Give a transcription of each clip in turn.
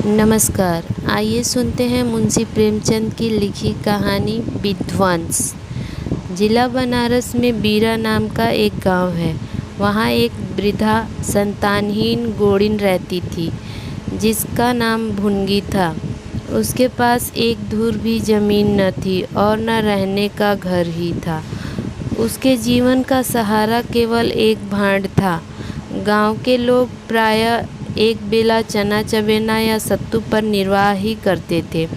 नमस्कार। आइए सुनते हैं मुंशी प्रेमचंद की लिखी कहानी विध्वंस। जिला बनारस में बीरा नाम का एक गांव है। वहां एक वृद्धा संतानहीन गोड़िन रहती थी जिसका नाम भुनगी था। उसके पास एक धूर भी जमीन न थी और न रहने का घर ही था। उसके जीवन का सहारा केवल एक भांड था। गांव के लोग प्रायः एक बेला चना चबेना या सत्तू पर निर्वाह ही करते थे,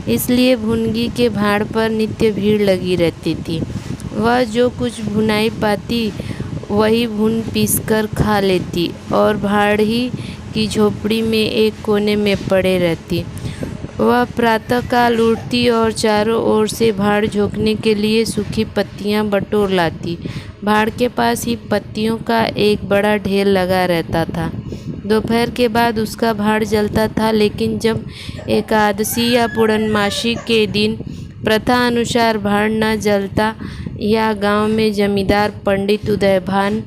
इसलिए भुनगी के भाड़ पर नित्य भीड़ लगी रहती थी। वह जो कुछ भुनाई पाती वही भून पीसकर खा लेती और भाड़ी की झोपड़ी में एक कोने में पड़े रहती। वह प्रातःकाल उठती और चारों ओर से भाड़ झोंकने के लिए सूखी पत्तियां बटोर लाती। भाड़ के पास ही पत्तियों का एक बड़ा ढेर लगा रहता था। दोपहर के बाद उसका भाड़ जलता था, लेकिन जब एकादशी या पूर्णमासी के दिन प्रथा अनुसार भाड़ न जलता या गांव में जमींदार पंडित उदयभान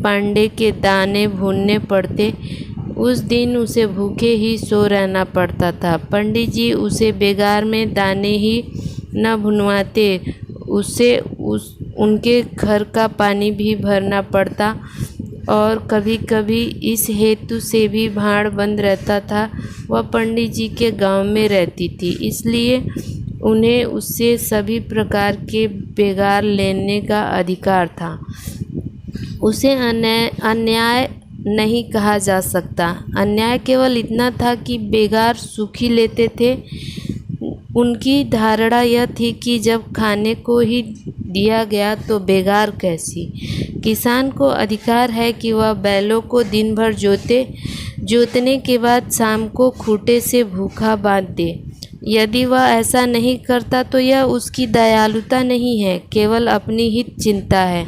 पांडे के दाने भूनने पड़ते, उस दिन उसे भूखे ही सो रहना पड़ता था। पंडित जी उसे बेगार में दाने ही न भुनवाते, उसे उनके घर का पानी भी भरना पड़ता और कभी कभी इस हेतु से भी भाड़ बंद रहता था। वह पंडित जी के गांव में रहती थी, इसलिए उन्हें उससे सभी प्रकार के बेगार लेने का अधिकार था। उसे अन्याय नहीं कहा जा सकता। अन्याय केवल इतना था कि बेगार सुखी लेते थे। उनकी धारणा यह थी कि जब खाने को ही दिया गया तो बेगार कैसी। किसान को अधिकार है कि वह बैलों को दिन भर जोतने के बाद शाम को खूंटे से भूखा बांध दे। यदि वह ऐसा नहीं करता तो यह उसकी दयालुता नहीं है, केवल अपनी हित चिंता है।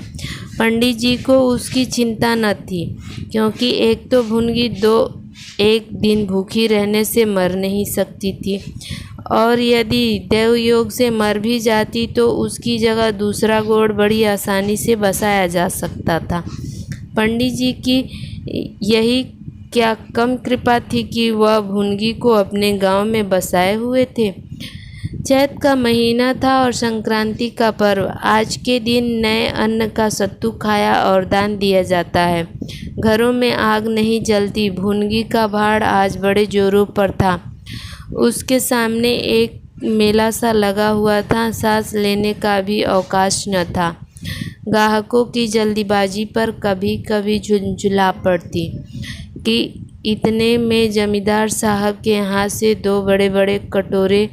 पंडित जी को उसकी चिंता न थी, क्योंकि एक तो भुनगी एक दिन भूखी रहने से मर नहीं सकती थी, और यदि देव योग से मर भी जाती तो उसकी जगह दूसरा गोड़ बड़ी आसानी से बसाया जा सकता था। पंडित जी की यही क्या कम कृपा थी कि वह भुनगी को अपने गांव में बसाए हुए थे। चैत का महीना था और संक्रांति का पर्व। आज के दिन नए अन्न का सत्तू खाया और दान दिया जाता है। घरों में आग नहीं जलती। भुनगी का भाड़ आज बड़े जोरों पर था। उसके सामने एक मेला सा लगा हुआ था। सांस लेने का भी अवकाश न था। ग्राहकों की जल्दीबाजी पर कभी कभी झुंझुला पड़ती कि इतने में जमींदार साहब के हाथ से दो बड़े बड़े कटोरे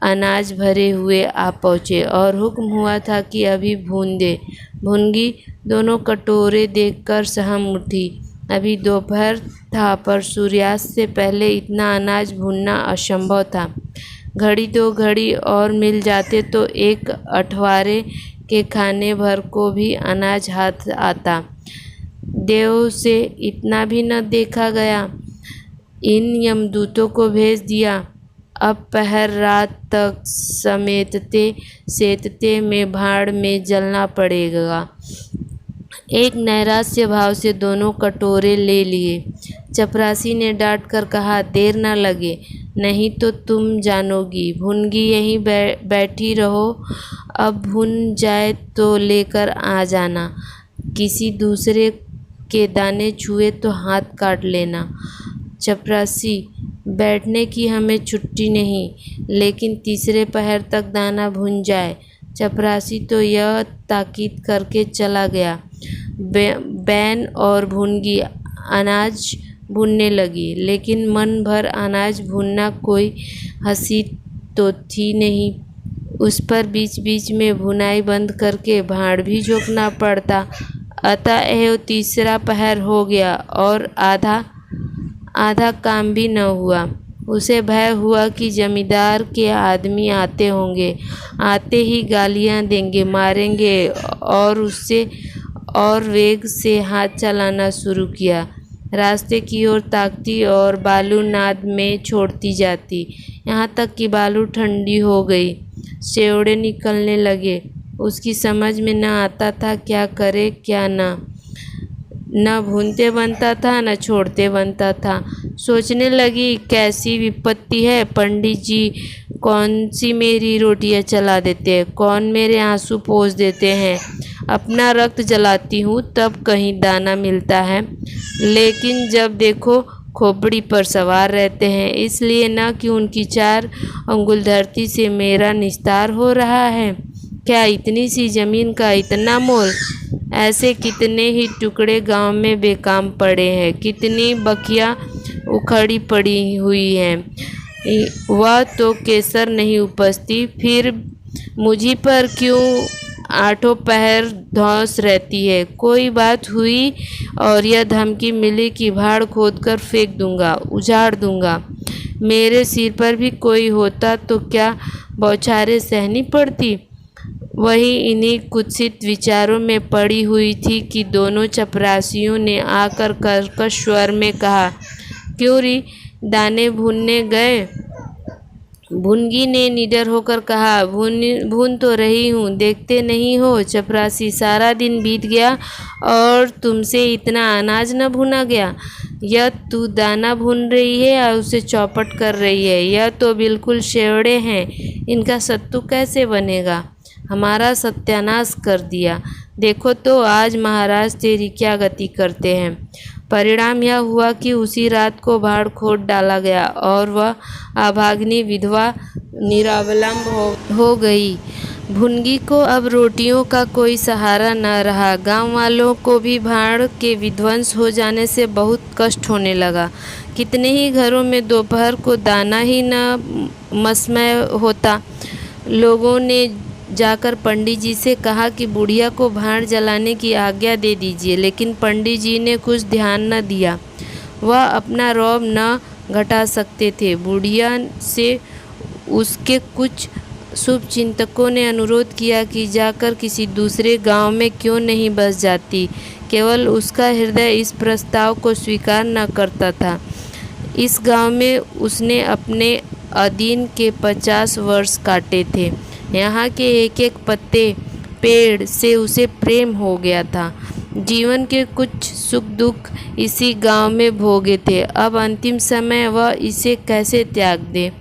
अनाज भरे हुए आ पहुँचे और हुक्म हुआ था कि अभी भून दे। भुनगी दोनों कटोरे देखकर सहम उठी। अभी दोपहर था, पर सूर्यास्त से पहले इतना अनाज भूनना असंभव था। घड़ी दो घड़ी और मिल जाते तो एक अठवारे के खाने भर को भी अनाज हाथ आता। देव से इतना भी न देखा गया। इन यमदूतों को भेज दिया। अब पहर रात तक समेटते सेतते में भाड़ में जलना पड़ेगा। एक नैराश्य भाव से दोनों कटोरे ले लिए। चपरासी ने डांट कर कहा, देर न लगे, नहीं तो तुम जानोगी। भुनगी यहीं बैठी रहो, अब भुन जाए तो लेकर आ जाना। किसी दूसरे के दाने छुए तो हाथ काट लेना। चपरासी, बैठने की हमें छुट्टी नहीं, लेकिन तीसरे पहर तक दाना भुन जाए। चपरासी तो यह ताकीद करके चला गया। बैन और भुनगी अनाज भूनने लगी, लेकिन मन भर अनाज भूनना कोई हंसी तो थी नहीं। उस पर बीच बीच में भुनाई बंद करके भाड़ भी झोंकना पड़ता। अतएव तीसरा पहर हो गया और आधा काम भी न हुआ। उसे भय हुआ कि जमींदार के आदमी आते होंगे। आते ही गालियां देंगे, मारेंगे, और उससे और वेग से हाथ चलाना शुरू किया। रास्ते की ओर ताकती और बालू नाद में छोड़ती जाती, यहाँ तक कि बालू ठंडी हो गई, शेवड़े निकलने लगे। उसकी समझ में न आता था क्या करे क्या न। न भूनते बनता था न छोड़ते बनता था। सोचने लगी कैसी विपत्ति है, पंडित जी कौन सी मेरी रोटियां चला देते हैं, कौन मेरे आंसू पोंछ देते हैं। अपना रक्त जलाती हूँ तब कहीं दाना मिलता है, लेकिन जब देखो खोपड़ी पर सवार रहते हैं, इसलिए न कि उनकी 4 अंगुल धरती से मेरा निस्तार हो रहा है। क्या इतनी सी जमीन का इतना मोल? ऐसे कितने ही टुकड़े गांव में बेकाम पड़े हैं, कितनी बखियां उखड़ी पड़ी हुई हैं। वह तो केसर नहीं उपजती, फिर मुझी पर क्यों आठों पहर धौंस रहती है। कोई बात हुई और यह धमकी मिली कि भाड़ खोद कर फेंक दूंगा, उजाड़ दूंगा। मेरे सिर पर भी कोई होता तो क्या बौछारें सहनी पड़ती। वही इन्हीं कुत्सित विचारों में पड़ी हुई थी कि दोनों चपरासियों ने आकर कर्कश स्वर में कहा, क्यों री दाने भूनने गए? भुनगी ने निडर होकर कहा, भून तो रही हूँ, देखते नहीं हो चपरासी, सारा दिन बीत गया और तुमसे इतना अनाज न भुना गया। यह तू दाना भून रही है और उसे चौपट कर रही है, यह तो बिल्कुल शेवड़े हैं, इनका सत्तू कैसे बनेगा। हमारा सत्यानाश कर दिया। देखो तो आज महाराज तेरी क्या गति करते हैं। परिणाम यह हुआ कि उसी रात को भाड़ खोद डाला गया और वह अभागिनी विधवा निरावलंब हो गई। भुनगी को अब रोटियों का कोई सहारा न रहा। गांव वालों को भी भाड़ के विध्वंस हो जाने से बहुत कष्ट होने लगा। कितने ही घरों में दोपहर को दाना ही न मसमय होता। लोगों ने जाकर पंडित जी से कहा कि बुढ़िया को भाड़ जलाने की आज्ञा दे दीजिए, लेकिन पंडित जी ने कुछ ध्यान न दिया। वह अपना रौब न घटा सकते थे। बुढ़िया से उसके कुछ शुभ चिंतकों ने अनुरोध किया कि जाकर किसी दूसरे गांव में क्यों नहीं बस जाती, केवल उसका हृदय इस प्रस्ताव को स्वीकार न करता था। इस गांव में उसने अपने अधीन के 50 वर्ष काटे थे। यहाँ के एक एक पत्ते पेड़ से उसे प्रेम हो गया था। जीवन के कुछ सुख दुख इसी गांव में भोगे थे। अब अंतिम समय वह इसे कैसे त्याग दे,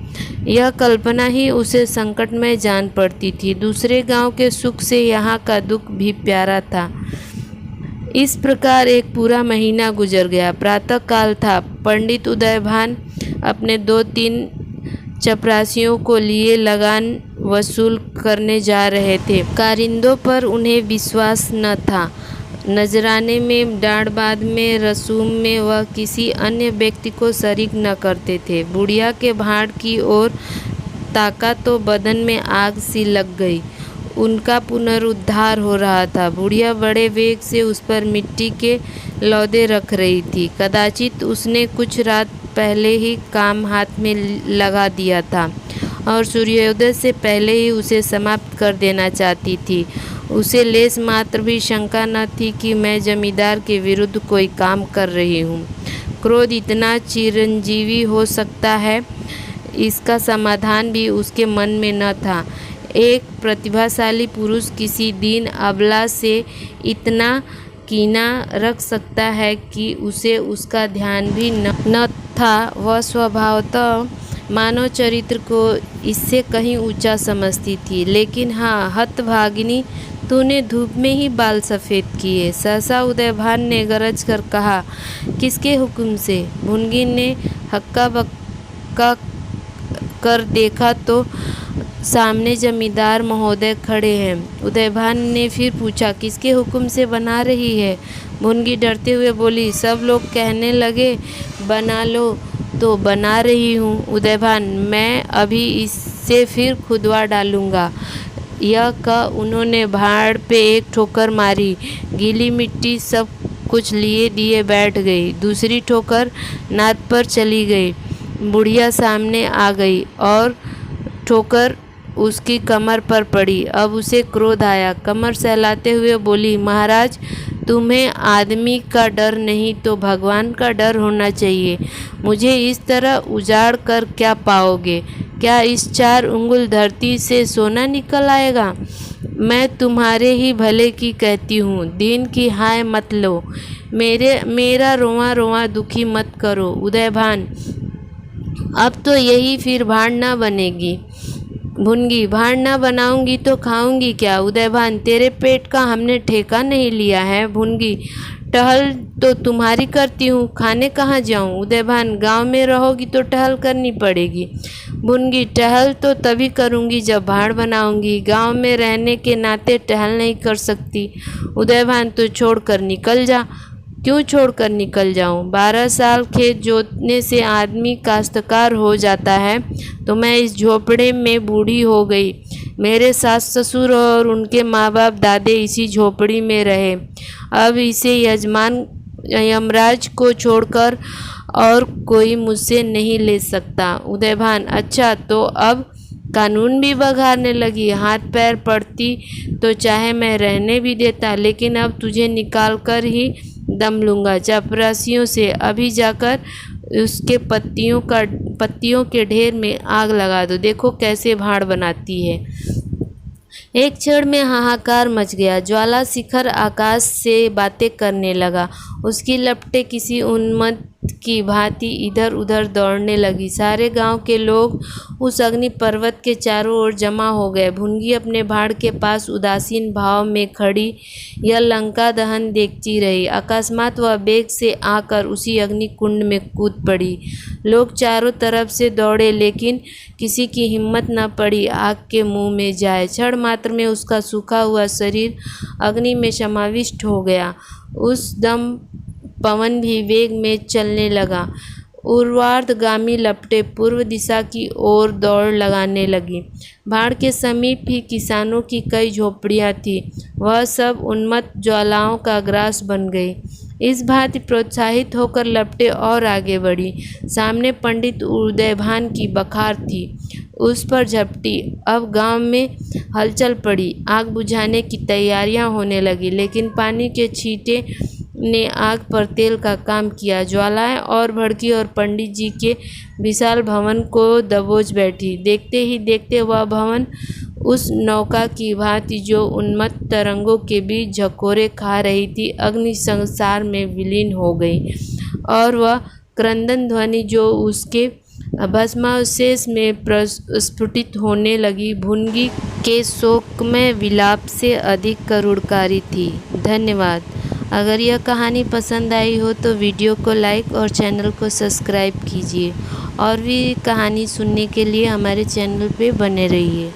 यह कल्पना ही उसे संकट में जान पड़ती थी। दूसरे गांव के सुख से यहाँ का दुख भी प्यारा था। इस प्रकार एक पूरा महीना गुजर गया। प्रातः काल था। पंडित उदयभान अपने 2-3 चपरासियों को लिए लगान वसूल करने जा रहे थे। कारिंदों पर उन्हें विश्वास न था। नजराने में, डांडबाद में, रसूम में वह किसी अन्य व्यक्ति को शरीक न करते थे। बुढ़िया के भाड़ की ओर ताका तो बदन में आग सी लग गई। उनका पुनरुद्धार हो रहा था। बुढ़िया बड़े वेग से उस पर मिट्टी के लौदे रख रही थी। कदाचित उसने कुछ रात पहले ही काम हाथ में लगा दिया था और सूर्योदय से पहले ही उसे समाप्त कर देना चाहती थी। उसे लेस मात्र भी शंका न थी कि मैं जमींदार के विरुद्ध कोई काम कर रही हूँ। क्रोध इतना चिरंजीवी हो सकता है, इसका समाधान भी उसके मन में न था। एक प्रतिभाशाली पुरुष किसी दीन अबला से इतना कीना रख सकता है कि उसे उसका ध्यान भी न था। वह स्वभावतः मानव चरित्र को इससे कहीं ऊंचा समझती थी। लेकिन हाँ हतभागिनी, तूने धूप में ही बाल सफ़ेद किए। सहसा उदयभान ने गरज कर कहा, किसके हुक्म से? भुनगी ने हक्का बक्का कर देखा तो सामने जमींदार महोदय खड़े हैं। उदयभान ने फिर पूछा, किसके हुक्म से बना रही है? भुनगी डरते हुए बोली, सब लोग कहने लगे बना लो तो बना रही हूँ। उदयभान, मैं अभी इससे फिर खुदवा डालूँगा। यह कह उन्होंने भाड़ पे एक ठोकर मारी। गीली मिट्टी सब कुछ लिए दिए बैठ गई। दूसरी ठोकर नाद पर चली गई। बुढ़िया सामने आ गई और ठोकर उसकी कमर पर पड़ी। अब उसे क्रोध आया। कमर सहलाते हुए बोली, महाराज, तुम्हें आदमी का डर नहीं तो भगवान का डर होना चाहिए। मुझे इस तरह उजाड़ कर क्या पाओगे? क्या इस 4 उंगल धरती से सोना निकल आएगा? मैं तुम्हारे ही भले की कहती हूँ, दिन की हाय मत लो। मेरा रोआ रोआ दुखी मत करो उदयभान, अब तो यही फिर भाड़ ना बनेगी। भुनगी, भाड़ ना बनाऊंगी तो खाऊंगी क्या? उदयभान, तेरे पेट का हमने ठेका नहीं लिया है। भुनगी, टहल तो तुम्हारी करती हूँ, खाने कहाँ जाऊँ? उदयभान, गांव में रहोगी तो टहल करनी पड़ेगी। भुनगी, टहल तो तभी करूँगी जब भाड़ बनाऊंगी, गांव में रहने के नाते टहल नहीं कर सकती। उदयभान, तो छोड़ कर निकल जा। क्यों छोड़ कर निकल जाऊं? 12 साल खेत जोतने से आदमी काश्तकार हो जाता है, तो मैं इस झोपड़े में बूढ़ी हो गई। मेरे सास ससुर और उनके माँ बाप दादे इसी झोपड़ी में रहे। अब इसे यमराज को छोड़कर और कोई मुझसे नहीं ले सकता। उदयभान, अच्छा तो अब कानून भी बघारने लगी। हाथ पैर पड़ती तो चाहे मैं रहने भी देता, लेकिन अब तुझे निकाल कर ही दम लूँगा। चपरासियों से अभी जाकर उसके पत्तियों के ढेर में आग लगा दो। देखो कैसे भाड़ बनाती है। एक क्षण में हाहाकार मच गया। ज्वाला शिखर आकाश से बातें करने लगा। उसकी लपटें किसी उन्मत्त की भांति इधर उधर दौड़ने लगी। सारे गांव के लोग उस अग्नि पर्वत के चारों ओर जमा हो गए। भुनगी अपने भाड़ के पास उदासीन भाव में खड़ी यह लंका दहन देखती रही। अकस्मात वह बेग से आकर उसी अग्नि कुंड में कूद पड़ी। लोग चारों तरफ से दौड़े, लेकिन किसी की हिम्मत न पड़ी आग के मुंह में जाए। क्षण मात्र में उसका सूखा हुआ शरीर अग्नि में समाविष्ट हो गया। उस दम पवन भी वेग में चलने लगा। उर्वार्धगामी लपटें पूर्व दिशा की ओर दौड़ लगाने लगी। भाड़ के समीप ही किसानों की कई झोपड़ियां थीं। वह सब उन्मत्त ज्वालाओं का ग्रास बन गई। इस भांति प्रोत्साहित होकर लपटें और आगे बढ़ी। सामने पंडित उदयभान की बखार थी, उस पर झपटी। अब गांव में हलचल पड़ी। आग बुझाने की तैयारियां होने लगी, लेकिन पानी के छींटे ने आग पर तेल का काम किया। ज्वालाएं और भड़की और पंडित जी के विशाल भवन को दबोच बैठी। देखते ही देखते वह भवन उस नौका की भांति जो उन्मत्त तरंगों के बीच झकोरे खा रही थी, अग्नि संसार में विलीन हो गई। और वह क्रंदन ध्वनि जो उसके भस्मावशेष में प्रस्फुटित होने लगी, भुनगी के शोकमय विलाप से अधिक करुणकारी थी। धन्यवाद। अगर यह कहानी पसंद आई हो तो वीडियो को लाइक और चैनल को सब्सक्राइब कीजिए, और भी कहानी सुनने के लिए हमारे चैनल पे बने रहिए।